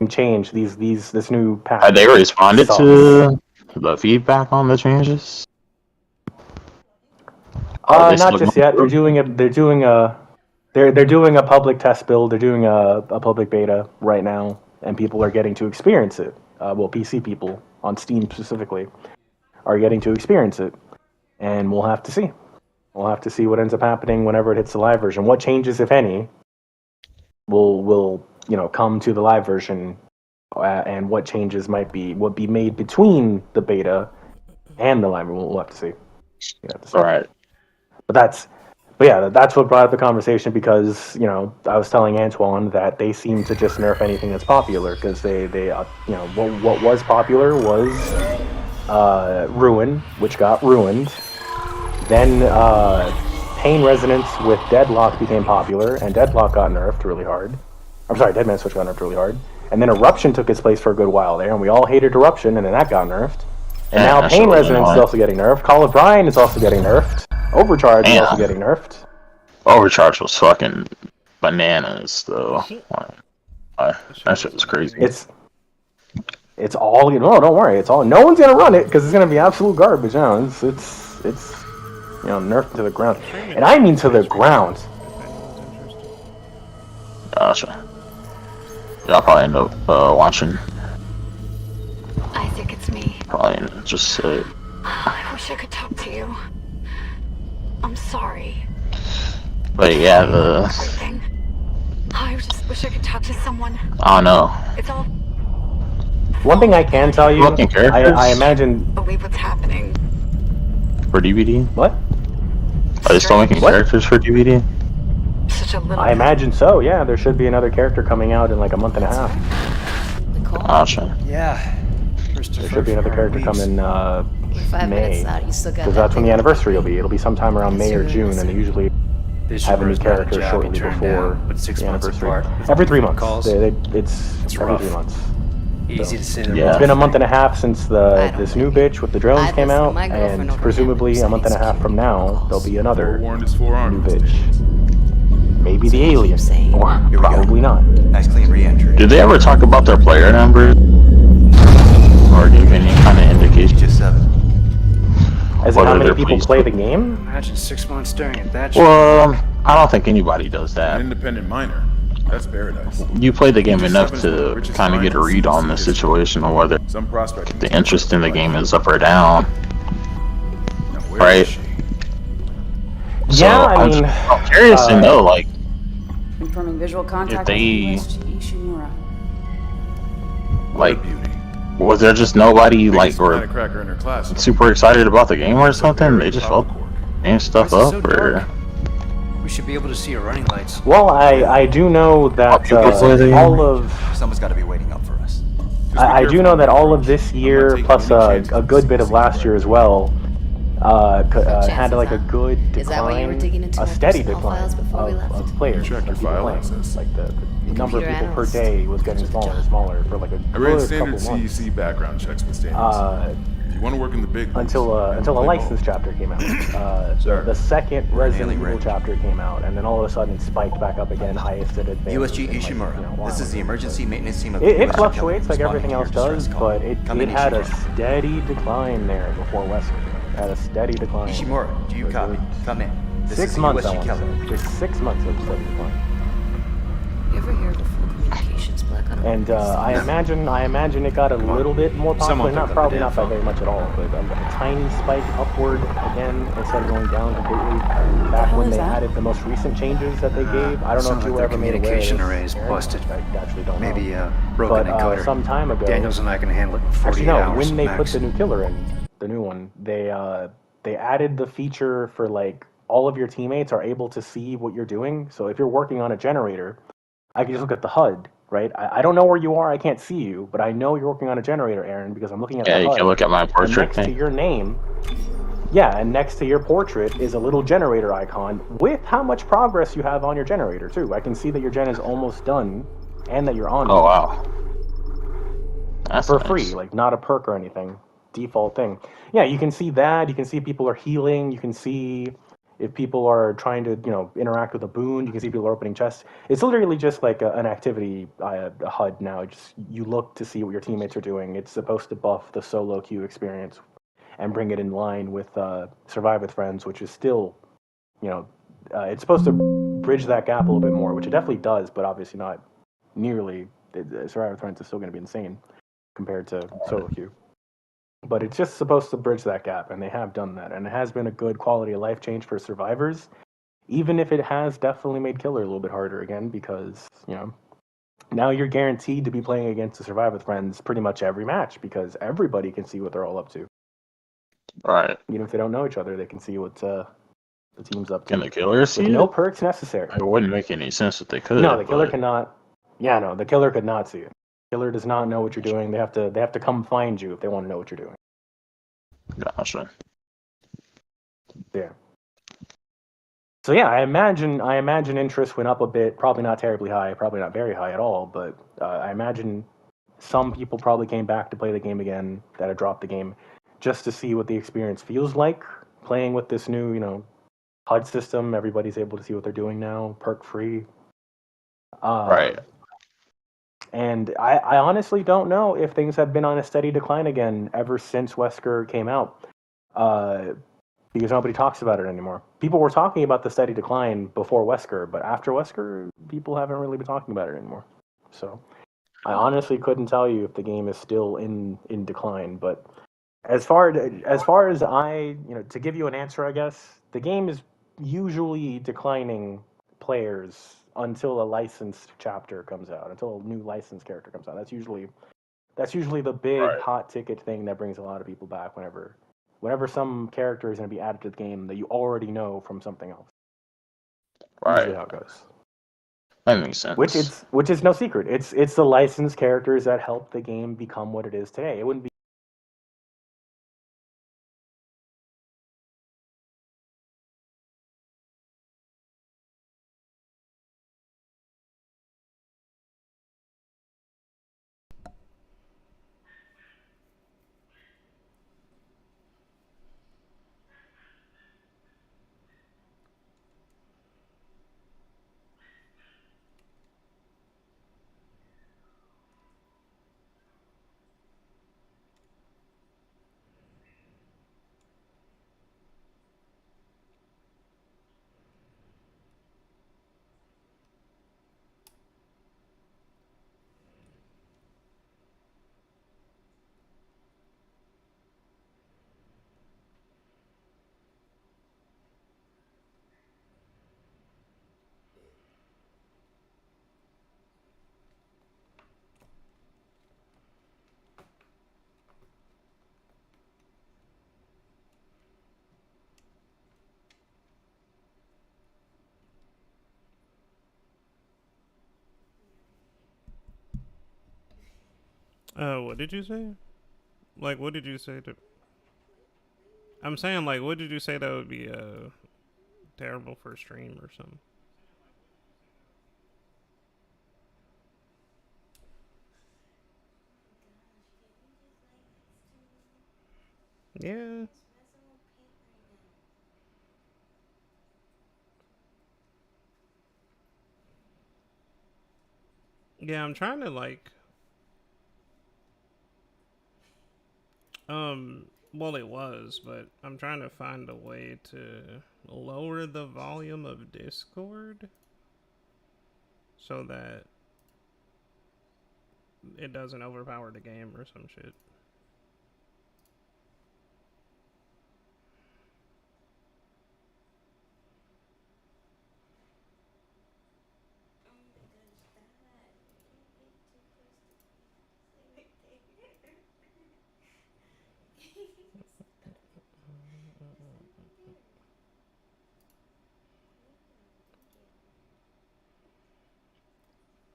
change. This new patch. Have they responded to the feedback on the changes? Not just yet. They're doing a public test build. They're doing a public beta right now, and people are getting to experience it. PC people on Steam specifically are getting to experience it, and we'll have to see. We'll have to see what ends up happening whenever it hits the live version. What changes, if any, will come to the live version, and what changes would be made between the beta and the live. We'll have to see. All right. But that's what brought up the conversation, because I was telling Antoine that they seem to just nerf anything that's popular, because they what was popular was Ruin, which got ruined. Then Pain Resonance with Deadlock became popular, and Deadlock got nerfed really hard. I'm sorry, Dead Man's Switch got nerfed really hard. And then Eruption took its place for a good while there, and we all hated Eruption, and then that got nerfed. And now Pain Resonance is also getting nerfed. Call of Brian is also getting nerfed. Overcharge is also getting nerfed. Overcharge was fucking bananas, though. That shit was crazy. It's all don't worry. It's all. No one's gonna run it because it's gonna be absolute garbage. It's nerfed to the ground, and I mean to the ground. Gotcha. Y'all probably end up watching. I think it's me. Probably just say. I wish I could talk to you. I'm sorry. But yeah, Everything. I just wish I could talk to someone. I don't know. It's all. One thing I can tell you, I imagine. Believe what's happening. For DVD? What? Are they still making characters for DVD? Such a little. I imagine so. Yeah, there should be another character coming out in like a month and a half. Gotcha. Yeah. There should be another character coming May, because because that's when the anniversary will be. It'll be sometime around May or June, and they usually have a new character shortly before the anniversary. Every 3 months. It's every 3 months. Easy to say. Yeah. It's been a month and a half since this new bitch with the drones came out, and presumably a month and a half from now there'll be another new bitch. Maybe the alien, or probably not. Nice clean re-entry. Did they ever talk about their player numbers? Or give any kind of indication? Just 7. As in how many people play the game? Imagine 6 months staring at that. Well, I don't think anybody does that. An independent miner. That's paradise. You play the game enough to kind of get a read on the situation or whether the interest in the game is up or down. Right? So yeah, I mean, I'm curious to know, like, Confirming visual contact if they, Ishimura. like, was there just nobody, like, or super excited about the game or something? They just felt game stuff up, or... We should be able to see your running lights. Well, I do know that all of... Someone's got to be waiting up for us. I do know that all of this year, plus a good bit of last year as well, had like a good decline, a steady decline of players, of people playing. Like the number of people per day was getting smaller and smaller for like a good couple months. CEC background checks with standards. You want to work in the big until a license chapter came out. The second Resident Evil chapter came out, and then all of a sudden it spiked back up again, highest at advanced. USG Ishimura. This is the emergency maintenance team of it fluctuates like everything else does, but it had a steady decline there before Wesker. It had a steady decline. Ishimura, do you copy? Come in. This 6 is months, USG Keller. Just 6 months of steady decline. You ever hear of the full communications blackout? And I imagine it got a little bit more popular. Probably not by very much at all, but a tiny spike upward again instead of going down completely. Back when they added the most recent changes that they gave. I don't know if you were ever made aware of this. Communication array is busted. I actually don't know. Maybe broken encoder. Some time ago, Daniels and I can handle it in 48 actually, no, hours. when they max. put the new killer in, the new one, they added the feature for like all of your teammates are able to see what you're doing. So if you're working on a generator, I can just look at the HUD, right? I don't know where you are, I can't see you, but I know you're working on a generator, Aaron, because I'm looking at the HUD. Yeah, you can look at my portrait next to your name, and next to your portrait is a little generator icon with how much progress you have on your generator, too. I can see that your gen is almost done, and that you're on it. Oh, wow. That's for nice. free, like not a perk or anything. Default thing. Yeah, you can see that. You can see people are healing. You can see, If people are trying to, interact with a boon, you can see people are opening chests. It's literally just like an activity a HUD now. Just you look to see what your teammates are doing. It's supposed to buff the solo queue experience and bring it in line with Survive with Friends, which is still, it's supposed to bridge that gap a little bit more, which it definitely does, but obviously not nearly. Survive with Friends is still going to be insane compared to solo queue. But it's just supposed to bridge that gap, and they have done that. And it has been a good quality of life change for survivors, even if it has definitely made killer a little bit harder again, because, now you're guaranteed to be playing against a Survive with Friends pretty much every match, because everybody can see what they're all up to. Right. Even if they don't know each other, they can see what the team's up to. Can the killer see with it? no perks necessary. It wouldn't make any sense if they could. No, the killer cannot. Yeah, no, the killer could not see it. The killer does not know what you're doing. They have to come find you if they want to know what you're doing. Gotcha. Yeah. So yeah, I imagine interest went up a bit. Probably not terribly high. Probably not very high at all. But I imagine some people probably came back to play the game again that had dropped the game, just to see what the experience feels like playing with this new, HUD system. Everybody's able to see what they're doing now, perk free. Right. And I honestly don't know if things have been on a steady decline again ever since Wesker came out. Because nobody talks about it anymore. People were talking about the steady decline before Wesker, but after Wesker, people haven't really been talking about it anymore. So I honestly couldn't tell you if the game is still in decline. But as far as to give you an answer, I guess the game is usually declining players until a licensed chapter comes out, until a new licensed character comes out. That's usually the big hot ticket thing that brings a lot of people back whenever some character is going to be added to the game that you already know from something else. Right. Usually how it goes. That makes sense. Which is no secret. It's the licensed characters that help the game become what it is today. It wouldn't be What did you say? Like, what did you say to? I'm saying, like, what did you say that would be terrible for a stream or something? Yeah. Yeah, I'm trying to like well it was, but I'm trying to find a way to lower the volume of Discord so that it doesn't overpower the game or some shit.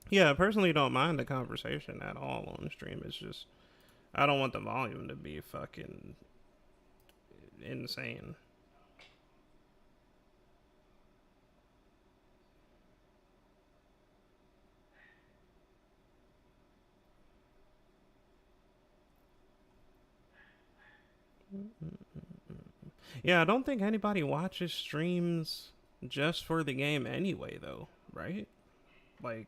Yeah, I personally don't mind the conversation at all on stream. It's just I don't want the volume to be fucking insane. Yeah, I don't think anybody watches streams just for the game anyway, though, right? Like,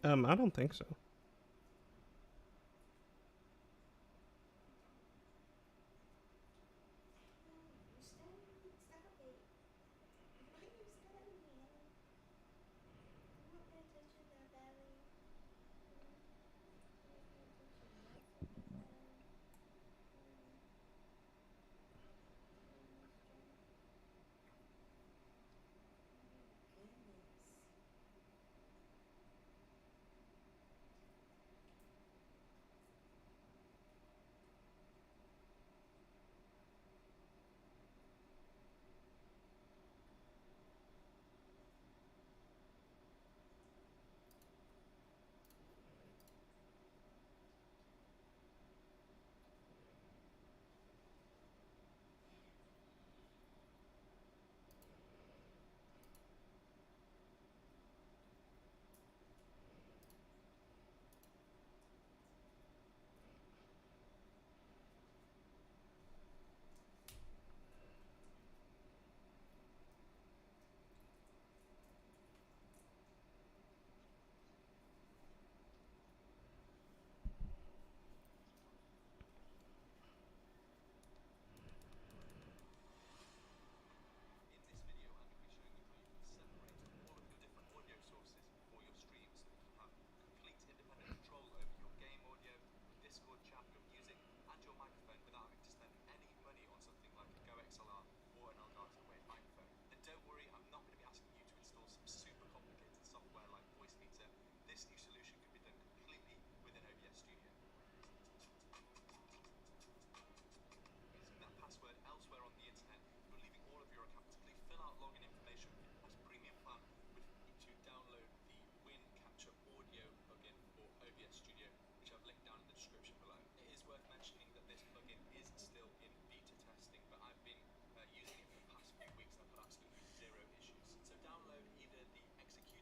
I don't think so.